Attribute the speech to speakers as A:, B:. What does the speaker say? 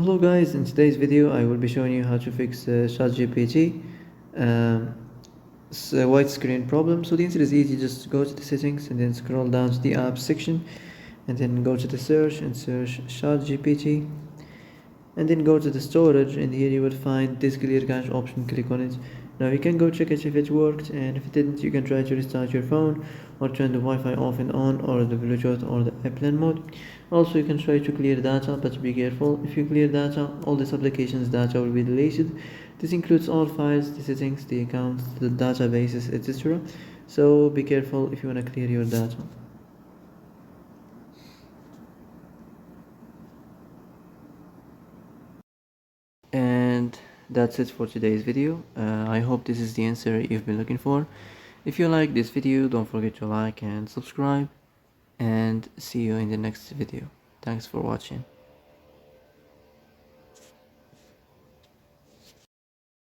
A: Hello guys, in today's video I will be showing you how to fix Chatgpt um, white screen problem. So the answer is easy, just go to the settings and then scroll down to the apps section and then go to the search and search Chatgpt and then go to the storage, and here you will find this clear cache option. Click on it. Now you can go check it if it worked, and if it didn't you can try to restart your phone or turn the Wi-Fi off and on, or the Bluetooth or the airplane mode. Also you can try to clear data, but be careful. If you clear data, all this application's data will be deleted. This includes all files, the settings, the accounts, the databases, etc. So be careful if you want to clear your data. And that's it for today's video. I hope this is the answer you've been looking for. If you like this video, don't forget to like and subscribe, and see you in the next video. Thanks for watching.